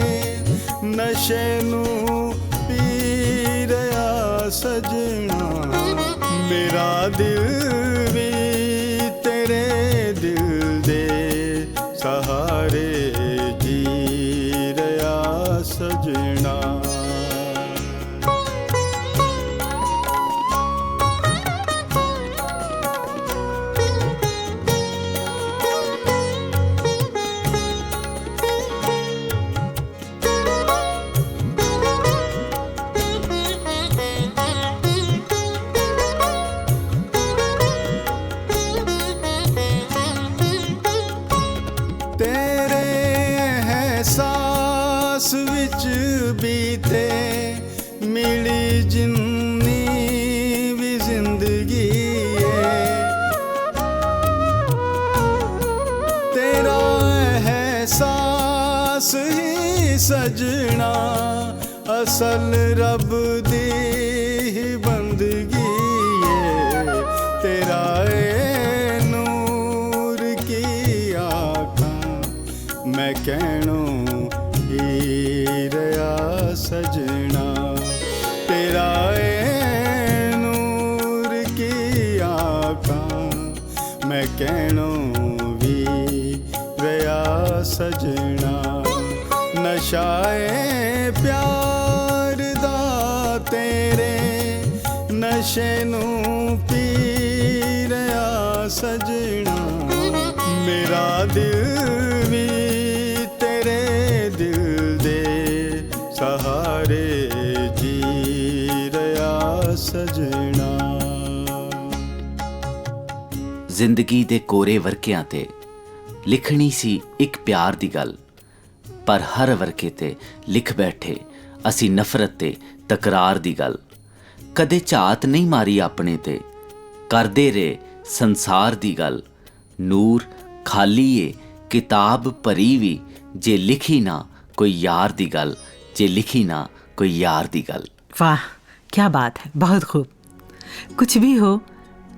नशे नू पी रहा सजना, मेरा दिल भी तेरे दिल दे सहारे जी रहा सजना। बीते मिली जिन्नी भी जिंदगी है, तेरा एहसास ही सजना असल रब दी ही बंदगी है। तेरा ए नूर की आँखां मैं कहणों रहा सजना। कहनो भी रया सजना नशाए प्यार दा तेरे नशे नू पी रया सजना मेरा दिल भी तेरे दिल दे सहारे जी रया सजना। ਜ਼ਿੰਦਗੀ ਦੇ ਕੋਰੇ ਵਰਕਿਆਂ ਤੇ ਲਿਖਣੀ ਸੀ ਇੱਕ ਪਿਆਰ ਦੀ ਗੱਲ, ਪਰ ਹਰ ਵਰਕੇ ਤੇ ਲਿਖ ਬੈਠੇ ਅਸੀਂ ਨਫ਼ਰਤ ਤੇ ਤਕਰਾਰ ਦੀ ਗੱਲ। ਕਦੇ ਝਾਤ ਨਹੀਂ ਮਾਰੀ ਆਪਣੇ ਤੇ ਕਰਦੇ ਰਹੇ ਸੰਸਾਰ ਦੀ ਗੱਲ। ਨੂਰ ਖਾਲੀ ਏ ਕਿਤਾਬ ਭਰੀ ਵੀ ਜੇ ਲਿਖੀ ਨਾ कोई यार दी गल, जे लिखी ना कोई यार दी गल। वाह क्या बात है, बहुत खूब। कुछ भी हो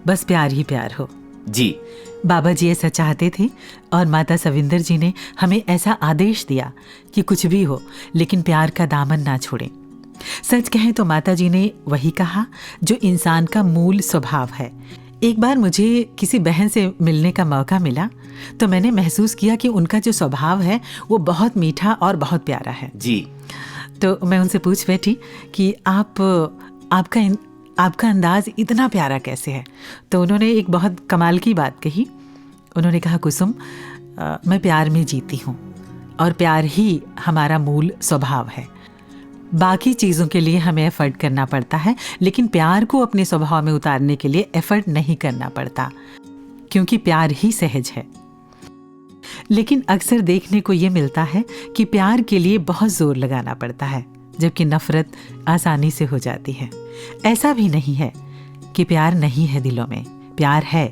बस प्यार ही प्यार हो। जी बाबा जी ऐसा चाहते थे और माता सविंदर जी ने हमें ऐसा आदेश दिया कि कुछ भी हो लेकिन प्यार का दामन ना छोड़ें। सच कहें तो माता जी ने वही कहा जो इंसान का मूल स्वभाव है। एक बार मुझे किसी बहन से मिलने का मौका मिला तो मैंने महसूस किया कि उनका जो स्वभाव है वो बहुत मीठा और बहुत प्यारा है। जी तो मैं उनसे पूछ बैठी कि आपका अंदाज़ इतना प्यारा कैसे है। तो उन्होंने एक बहुत कमाल की बात कही। उन्होंने कहा कुसुम मैं प्यार में जीती हूँ और प्यार ही हमारा मूल स्वभाव है। बाकी चीज़ों के लिए हमें एफ़र्ट करना पड़ता है लेकिन प्यार को अपने स्वभाव में उतारने के लिए एफ़र्ट नहीं करना पड़ता क्योंकि प्यार ही सहज है। लेकिन अक्सर देखने को ये मिलता है कि प्यार के लिए बहुत ज़ोर लगाना पड़ता है जबकि नफ़रत आसानी से हो जाती है। ऐसा भी नहीं है कि प्यार नहीं है दिलों में, प्यार है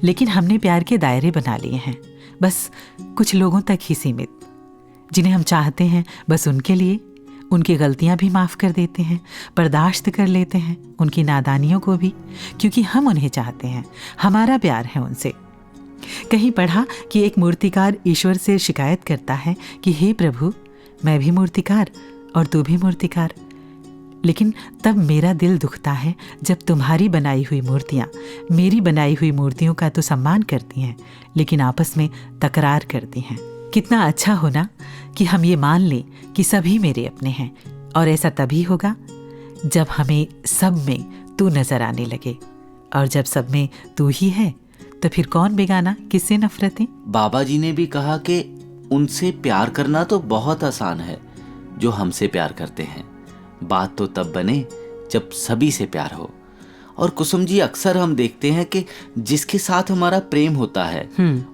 लेकिन हमने प्यार के दायरे बना लिए हैं, बस कुछ लोगों तक ही सीमित। जिन्हें हम चाहते हैं बस उनके लिए, उनकी गलतियां भी माफ़ कर देते हैं, बर्दाश्त कर लेते हैं उनकी नादानियों को भी, क्योंकि हम उन्हें चाहते हैं, हमारा प्यार है उनसे। कहीं पढ़ा कि एक मूर्तिकार ईश्वर से शिकायत करता है कि हे प्रभु मैं भी मूर्तिकार और तू भी मूर्तिकार, लेकिन तब मेरा दिल दुखता है जब तुम्हारी बनाई हुई मूर्तियाँ मेरी बनाई हुई मूर्तियों का तो सम्मान करती हैं लेकिन आपस में तकरार करती हैं। कितना अच्छा होना कि हम ये मान लें कि सभी मेरे अपने हैं, और ऐसा तभी होगा जब हमें सब में तू नज़र आने लगे, और जब सब में तू ही है तो फिर कौन बेगाना, किससे नफरतें। बाबा जी ने भी कहा कि उनसे प्यार करना तो बहुत आसान है जो हमसे प्यार करते हैं, बात तो तब बने जब सभी से प्यार हो। और कुसुम जी अक्सर हम देखते हैं कि जिसके साथ हमारा प्रेम होता है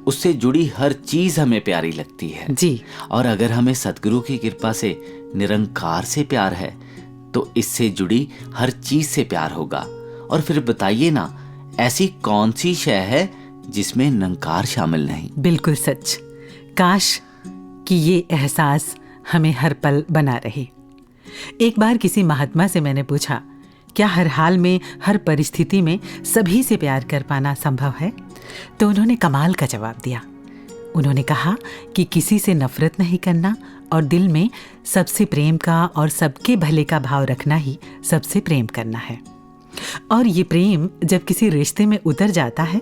उससे जुड़ी हर चीज हमें प्यारी लगती है। जी। और अगर हमें सतगुरु की कृपा से निरंकार से प्यार है तो इससे जुड़ी हर चीज से प्यार होगा। और फिर बताइए ना, ऐसी कौन सी शय है जिसमें निरंकार शामिल नहीं। बिल्कुल सच। काश कि ये एहसास हमें हर पल बना रहे। एक बार किसी महात्मा से मैंने पूछा, क्या हर हाल में हर परिस्थिति में सभी से प्यार कर पाना संभव है? तो उन्होंने कमाल का जवाब दिया। उन्होंने कहा कि किसी से नफरत नहीं करना और दिल में सबसे प्रेम का और सबके भले का भाव रखना ही सबसे प्रेम करना है। और ये प्रेम जब किसी रिश्ते में उतर जाता है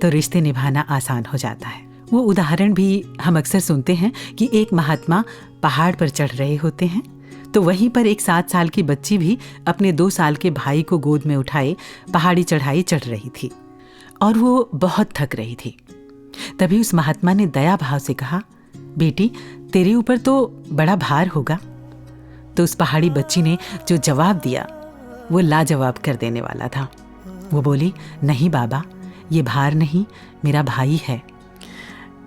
तो रिश्ते निभाना आसान हो जाता है। वो उदाहरण भी हम अक्सर सुनते हैं कि एक महात्मा पहाड़ पर चढ़ रहे होते हैं तो वहीं पर एक 7 साल की बच्ची भी अपने 2 साल के भाई को गोद में उठाए पहाड़ी चढ़ाई चढ़ रही थी और वो बहुत थक रही थी। तभी उस महात्मा ने दया भाव से कहा, बेटी तेरे ऊपर तो बड़ा भार होगा। तो उस पहाड़ी बच्ची ने जो जवाब दिया वो लाजवाब कर देने वाला था। वो बोली, नहीं बाबा, ये भार नहीं, मेरा भाई है।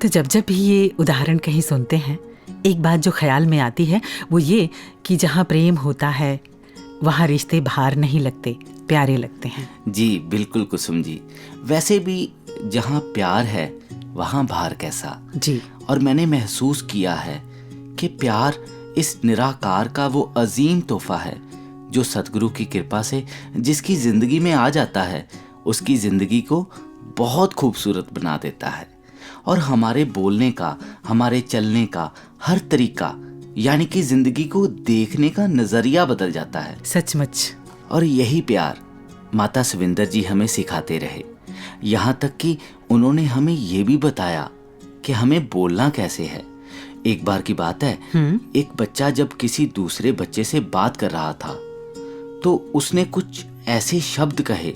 तो जब जब भी ये उदाहरण कहीं सुनते हैं, एक बात जो ख्याल में आती है वो ये कि जहाँ प्रेम होता है वहाँ रिश्ते भार नहीं लगते, प्यारे लगते हैं। जी बिल्कुल कुसुम जी। वैसे भी जहाँ प्यार है वहाँ भार कैसा। जी। और मैंने महसूस किया है कि प्यार इस निराकार का वो अजीम तोहफा है जो सतगुरु की कृपा से जिसकी ज़िंदगी में आ जाता है उसकी ज़िंदगी को बहुत खूबसूरत बना देता है। और हमारे बोलने का, हमारे चलने का हर तरीका, यानी कि ज़िंदगी को देखने का नज़रिया बदल जाता है। सचमुच। और यही प्यार माता सविंदर जी हमें सिखाते रहे, यहाँ तक कि उन्होंने हमें ये भी बताया कि हमें बोलना कैसे है। एक बार की बात है, एक बच्चा जब किसी दूसरे बच्चे से बात कर रहा था तो उसने कुछ ऐसे शब्द कहे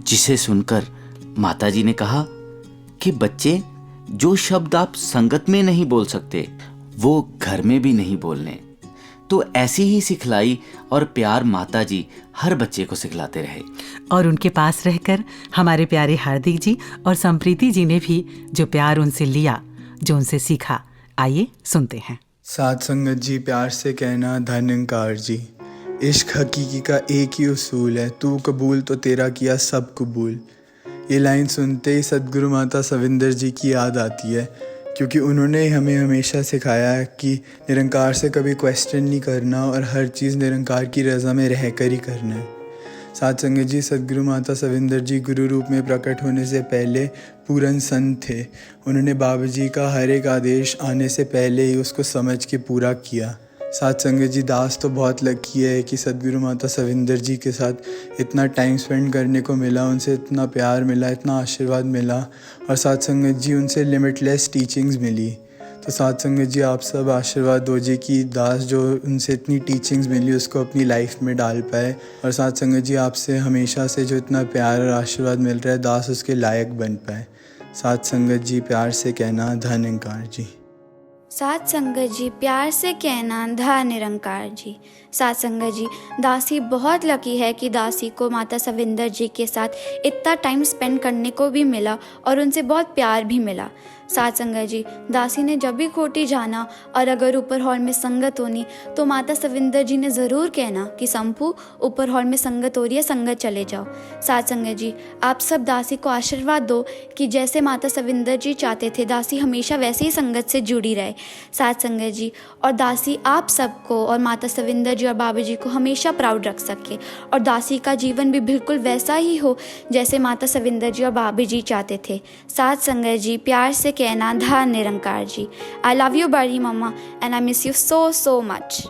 जिसे सुनकर माताजी ने कहा कि बच्चे, जो शब्द आप संगत में नहीं बोल सकते वो घर में भी नहीं बोलने। तो ऐसी ही सिखलाई और प्यार माताजी हर बच्चे को सिखलाते रहे। और उनके पास रहकर हमारे प्यारे हार्दिक जी और संप्रीति जी ने भी जो प्यार उनसे लिया, जो उनसे सीखा, आइए सुनते हैं। साथ संगत जी, प्यार से कहना धन निरंकार जी। इश्क हकीकी का एक ही उसूल है, तू कबूल तो तेरा किया सब कबूल। ये लाइन सुनते ही सदगुरु माता सविंदर जी की याद आती है, क्योंकि उन्होंने हमें हमेशा सिखाया है कि निरंकार से कभी क्वेश्चन नहीं करना और हर चीज़ निरंकार की रज़ा में रहकर ही करना है। साथ संगत जी, सदगुरु माता सविंदर जी गुरु रूप में प्रकट होने से पहले पूरन संत थे। उन्होंने बाबा जी का हर एक आदेश आने से पहले ही उसको समझ के पूरा किया। साथ संगत जी, दास तो बहुत लकी है कि सदगुरु माता सविंदर जी के साथ इतना टाइम स्पेंड करने को मिला, उनसे इतना प्यार मिला, इतना आशीर्वाद मिला, और साथ संगत जी उनसे लिमिटलेस टीचिंग्स मिली। तो साथ संगत जी, आप सब आशीर्वाद दो जी कि दास जो उनसे इतनी टीचिंग्स मिली उसको अपनी लाइफ में डाल पाए, और साथ संगत जी आपसे हमेशा से जो इतना प्यार और आशीर्वाद मिल रहा है दास उसके लायक बन पाए। साथ संगत जी, प्यार से कहना धन निरंकार जी। साथ संगत जी, प्यार से कहना धन निरंकार जी। साथ संगत जी, दासी बहुत लकी है कि दासी को माता सविंदर जी के साथ इतना टाइम स्पेंड करने को भी मिला और उनसे बहुत प्यार भी मिला। साथ संगत जी, दासी ने जब भी खोटी जाना और अगर ऊपर हॉल में संगत होनी तो माता सविंदर जी ने ज़रूर कहना कि संपू, ऊपर हॉल में संगत हो रही है, संगत चले जाओ। साथ संगत जी, आप सब दासी को आशीर्वाद दो कि जैसे माता सविंदर जी चाहते थे दासी हमेशा वैसे ही संगत से जुड़ी रहे। साथ संगत जी, और दासी आप सबको और माता सविंदर जी और बाबा जी को हमेशा प्राउड रख सके और दासी का जीवन भी बिल्कुल वैसा ही हो जैसे माता सविंदर जी और बाबा जी चाहते थे। साथ संगत जी, प्यार से कहना धन निरंकार जी। आई लव यू बड़ी mamma and I miss you so so much.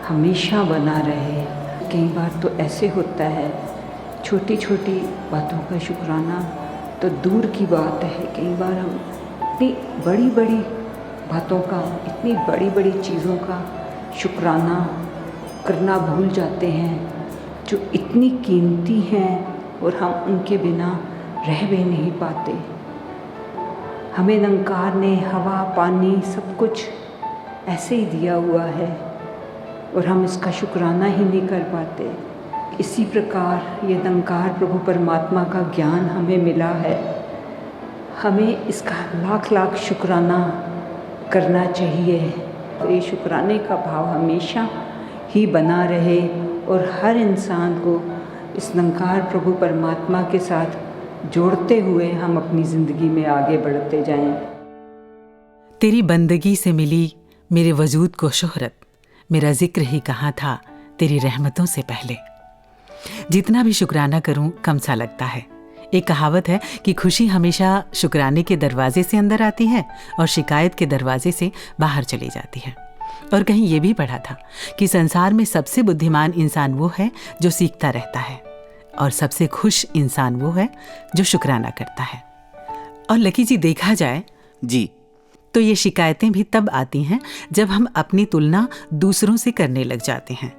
हमेशा बना रहे। कई बार तो ऐसे होता है, छोटी छोटी बातों का शुक्राना तो दूर की बात है, कई बार हम इतनी बड़ी बड़ी बातों का, इतनी बड़ी बड़ी चीज़ों का शुक्राना करना भूल जाते हैं जो इतनी कीमती हैं और हम उनके बिना रह भी नहीं पाते। हमें निरंकार ने हवा, पानी, सब कुछ ऐसे ही दिया हुआ है और हम इसका शुक्राना ही नहीं कर पाते। इसी प्रकार ये निरंकार प्रभु परमात्मा का ज्ञान हमें मिला है, हमें इसका लाख लाख शुक्राना करना चाहिए। तो ये शुक्राने का भाव हमेशा ही बना रहे और हर इंसान को इस निरंकार प्रभु परमात्मा के साथ जोड़ते हुए हम अपनी ज़िंदगी में आगे बढ़ते जाएं। तेरी बंदगी से मिली मेरे वजूद को शोहरत, मेरा जिक्र ही कहाँ था तेरी रहमतों से पहले। जितना भी शुक्राना करूं कम सा लगता है। एक कहावत है कि खुशी हमेशा शुक्राने के दरवाजे से अंदर आती है और शिकायत के दरवाजे से बाहर चली जाती है। और कहीं ये भी पढ़ा था कि संसार में सबसे बुद्धिमान इंसान वो है जो सीखता रहता है और सबसे खुश इंसान वो है जो शुक्राना करता है। और लकी जी, देखा जाए जी तो ये शिकायतें भी तब आती हैं जब हम अपनी तुलना दूसरों से करने लग जाते हैं,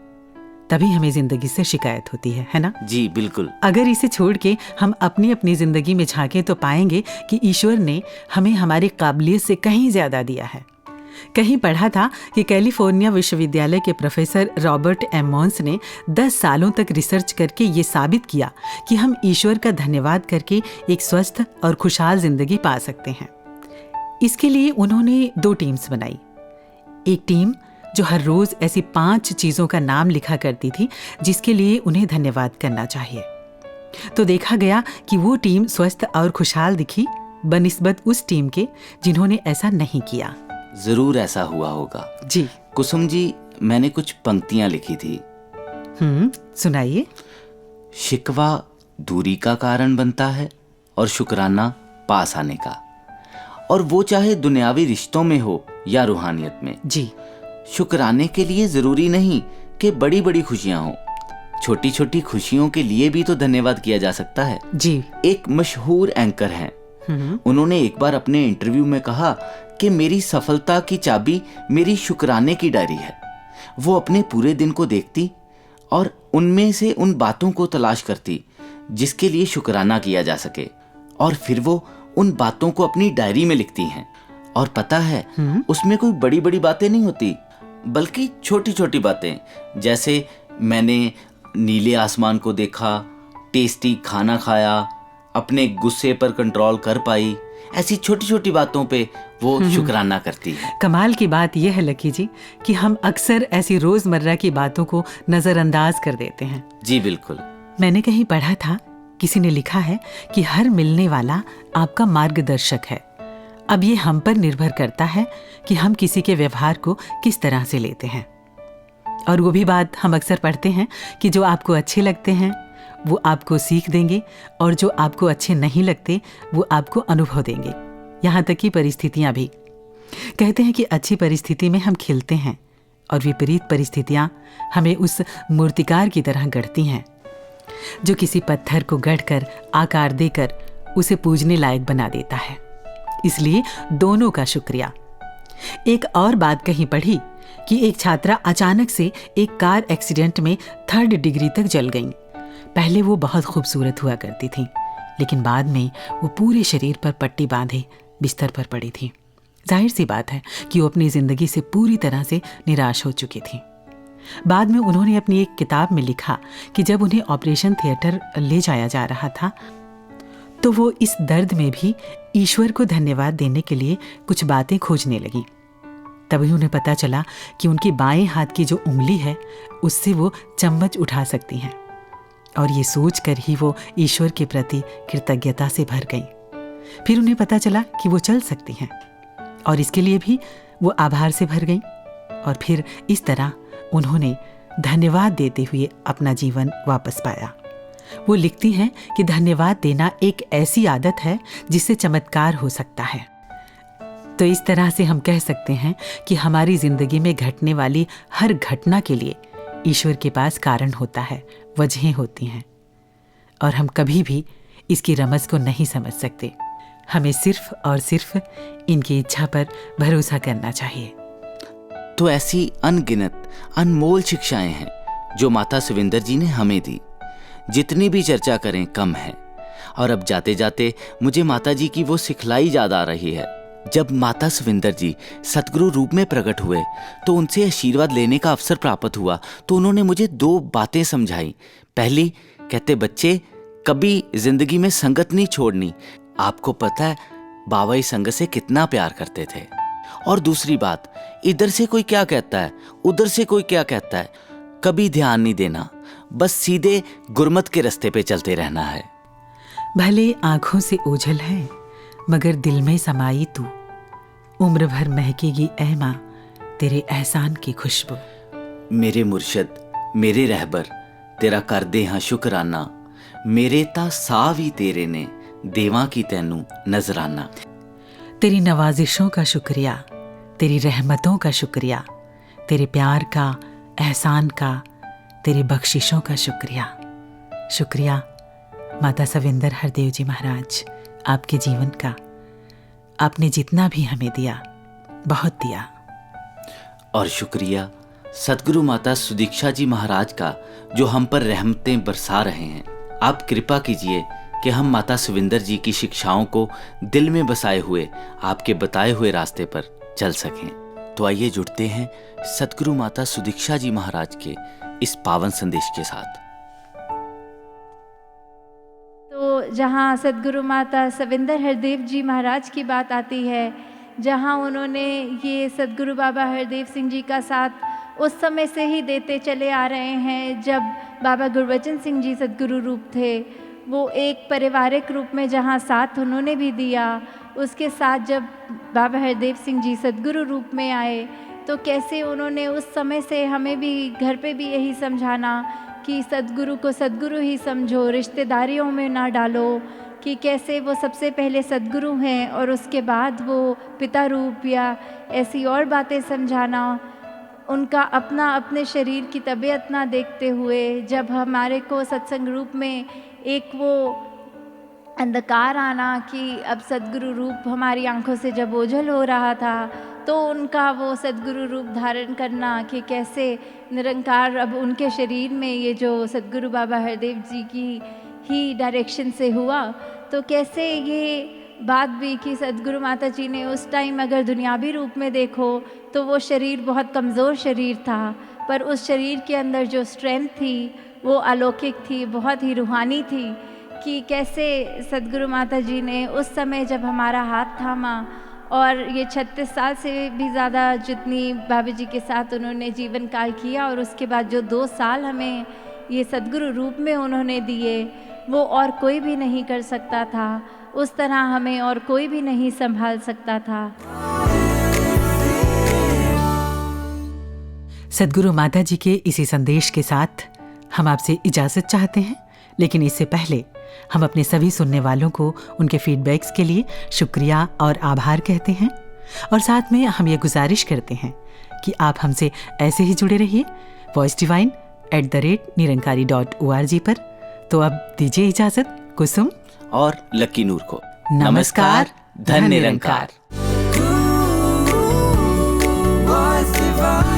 तभी हमें जिंदगी से शिकायत होती है ना? जी बिल्कुल। अगर इसे छोड़ के हम अपनी अपनी जिंदगी में झांकें तो पाएंगे कि ईश्वर ने हमें हमारी काबिलियत से कहीं ज्यादा दिया है। कहीं पढ़ा था कि कैलिफोर्निया विश्वविद्यालय के प्रोफेसर रॉबर्ट एम मॉन्स ने 10 सालों तक रिसर्च करके ये साबित किया कि हम ईश्वर का धन्यवाद करके एक स्वस्थ और खुशहाल जिंदगी पा सकते हैं। इसके लिए उन्होंने 2 टीम्स बनाई। एक टीम जो हर रोज ऐसी 5 चीजों का नाम लिखा करती थी जिसके लिए उन्हें धन्यवाद करना चाहिए। तो देखा गया कि वो टीम स्वस्थ और खुशहाल दिखी बनिस्बत उस टीम के जिन्होंने ऐसा नहीं किया। जरूर ऐसा हुआ होगा। जी कुसुम जी, मैंने कुछ पंक्तियां लिखी थी। सुनाइए। शिकवा दूरी का कारण बनता है और शुक्राना पास आने का, और वो चाहे दुनियावी रिश्तों में हो या रूहानियत में। जी, शुक्राने के लिए जरूरी नहीं कि बड़ी बड़ी खुशियां हो, छोटी छोटी खुशियों के लिए भी तो धन्यवाद किया जा सकता है। जी। एक मशहूर एंकर हैं, उन्होंने एक बार अपने इंटरव्यू में कहा कि मेरी सफलता की चाबी मेरी शुक्राने की डायरी है। वो अपने पूरे दिन को देखती और उनमें से उन बातों को तलाश करती जिसके लिए शुक्राना किया जा सके, और फिर वो उन बातों को अपनी डायरी में लिखती हैं। और पता है, उसमें कोई बड़ी बड़ी बातें नहीं होती, बल्कि छोटी छोटी बातें, जैसे मैंने नीले आसमान को देखा, टेस्टी खाना खाया, अपने गुस्से पर कंट्रोल कर पाई। ऐसी छोटी छोटी बातों पे वो शुक्राना करती है। कमाल की बात यह है लकी जी कि हम अक्सर ऐसी रोजमर्रा की बातों को नजरअंदाज कर देते हैं। जी बिल्कुल। मैंने कहीं पढ़ा था, किसी ने लिखा है कि हर मिलने वाला आपका मार्गदर्शक है। अब ये हम पर निर्भर करता है कि हम किसी के व्यवहार को किस तरह से लेते हैं। और वो भी बात हम अक्सर पढ़ते हैं कि जो आपको अच्छे लगते हैं वो आपको सीख देंगे, और जो आपको अच्छे नहीं लगते वो आपको अनुभव देंगे। यहाँ तक कि परिस्थितियाँ भी। कहते हैं कि अच्छी परिस्थिति में हम खिलते हैं और विपरीत परिस्थितियाँ हमें उस मूर्तिकार की तरह गढ़ती हैं जो किसी पत्थर को गढ़कर आकार देकर उसे पूजने लायक बना देता है। इसलिए दोनों का शुक्रिया। एक और बात कहीं पढ़ी कि एक छात्रा अचानक से एक कार एक्सीडेंट में 3rd डिग्री तक जल गई। पहले वो बहुत खूबसूरत हुआ करती थी, लेकिन बाद में वो पूरे शरीर पर पट्टी बांधे बिस्तर पर पड़ी थी। जाहिर सी बात है कि वो अपनी जिंदगी से पूरी तरह से निराश हो चुकी थी। बाद में उन्होंने अपनी एक किताब में लिखा कि जब उन्हें ऑपरेशन थिएटर ले जाया जा रहा था तो वो इस दर्द में भी ईश्वर को धन्यवाद देने के लिए कुछ बातें खोजने लगी। तभी उन्हें पता चला कि उनकी बाएं हाथ की जो उंगली है उससे वो चम्मच उठा सकती हैं, और ये सोचकर ही वो ईश्वर के प्रति कृतज्ञता से भर गई। फिर उन्हें पता चला कि वो चल सकती हैं, और इसके लिए भी वो आभार से भर गई। और फिर इस तरह उन्होंने धन्यवाद देते हुए अपना जीवन वापस पाया। वो लिखती हैं कि धन्यवाद देना एक ऐसी आदत है जिससे चमत्कार हो सकता है। तो इस तरह से हम कह सकते हैं कि हमारी जिंदगी में घटने वाली हर घटना के लिए ईश्वर के पास कारण होता है, वजहें होती हैं, और हम कभी भी इसकी रमज को नहीं समझ सकते। हमें सिर्फ और सिर्फ इनकी इच्छा पर भरोसा करना चाहिए। तो ऐसी अनगिनत अनमोल शिक्षाएं हैं जो माता सविंदर जी ने हमें दी। जितनी भी चर्चा करें कम है। और अब जाते जाते मुझे माता जी की वो सिखलाई याद आ रही है। जब माता सविंदर जी सतगुरु रूप में प्रकट हुए तो उनसे आशीर्वाद लेने का अवसर प्राप्त हुआ तो उन्होंने मुझे 2 बातें समझाई। पहली, कहते बच्चे कभी जिंदगी में संगत नहीं छोड़नी। आपको पता है बाबा इस संगत से कितना प्यार करते थे। और दूसरी बात, इधर से कोई क्या कहता है, उधर से कोई क्या कहता है, कभी ध्यान नहीं देना, बस सीधे गुरमत के रास्ते पे चलते रहना है। भले आंखों से ओझल है मगर दिल में समाई तू, उम्र भर महकेगी ऐ माँ तेरे एहसान की खुशबू। मेरे मुर्शद मेरे रहबर तेरा कर दे हाँ शुकराना, मेरे ता साह भी तेरे ने देवा की तैनू नजराना। तेरी नवाजिशों का शुक्रिया, तेरी रहमतों का शुक्रिया, तेरे प्यार का, एहसान का, तेरी बख्शिशों का शुक्रिया। शुक्रिया माता सविंदर हरदेव जी महाराज, आपके जीवन का। आपने जितना भी हमें दिया बहुत दिया। और शुक्रिया सतगुरु माता सुदीक्षा जी महाराज का जो हम पर रहमतें बरसा रहे हैं। आप कृपा कीजिए कि हम माता सविंदर जी की शिक्षाओं को दिल में बसाए हुए आपके बताए हुए रास्ते पर चल सकें। तो आइए जुड़ते हैं सतगुरु माता सुदीक्षा जी महाराज के इस पावन संदेश के साथ। तो जहाँ सतगुरु माता सविंदर हरदेव जी महाराज की बात आती है, जहाँ उन्होंने ये सतगुरु बाबा हरदेव सिंह जी का साथ उस समय से ही देते चले आ रहे हैं जब बाबा गुरबचन सिंह जी सतगुरु रूप थे। वो एक पारिवारिक रूप में जहाँ साथ उन्होंने भी दिया, उसके साथ जब बाबा हरदेव सिंह जी सतगुरु रूप में आए तो कैसे उन्होंने उस समय से हमें भी घर पे भी यही समझाना कि सतगुरु को सतगुरु ही समझो, रिश्तेदारियों में ना डालो, कि कैसे वो सबसे पहले सतगुरु हैं और उसके बाद वो पिता रूप या ऐसी और बातें समझाना। उनका अपना अपने शरीर की तबीयत ना देखते हुए जब हमारे को सत्संग रूप में एक वो अंधकार आना कि अब सतगुरु रूप हमारी आंखों से जब ओझल हो रहा था तो उनका वो सतगुरु रूप धारण करना कि कैसे निरंकार अब उनके शरीर में ये जो सतगुरु बाबा हरदेव जी की ही डायरेक्शन से हुआ, तो कैसे ये बात भी कि सतगुरु माता जी ने उस टाइम अगर दुनियावी रूप में देखो तो वो शरीर बहुत कमज़ोर शरीर था, पर उस शरीर के अंदर जो स्ट्रेंथ थी वो अलौकिक थी, बहुत ही रूहानी थी। कि कैसे सतगुरु माता जी ने उस समय जब हमारा हाथ थामा और ये 36 साल से भी ज़्यादा जितनी बाबा जी के साथ उन्होंने जीवन काल किया और उसके बाद जो 2 साल हमें ये सतगुरु रूप में उन्होंने दिए, वो और कोई भी नहीं कर सकता था। उस तरह हमें और कोई भी नहीं संभाल सकता था। सतगुरु माता जी के इसी संदेश के साथ हम आपसे इजाज़त चाहते हैं, लेकिन इससे पहले हम अपने सभी सुनने वालों को उनके फीडबैक्स के लिए शुक्रिया और आभार कहते हैं और साथ में हम ये गुजारिश करते हैं कि आप हमसे ऐसे ही जुड़े रहिए voicedivine@nirankari.org पर। तो अब दीजिए इजाज़त कुसुम और लकी नूर को। नमस्कार, धन निरंकार। Voice divine.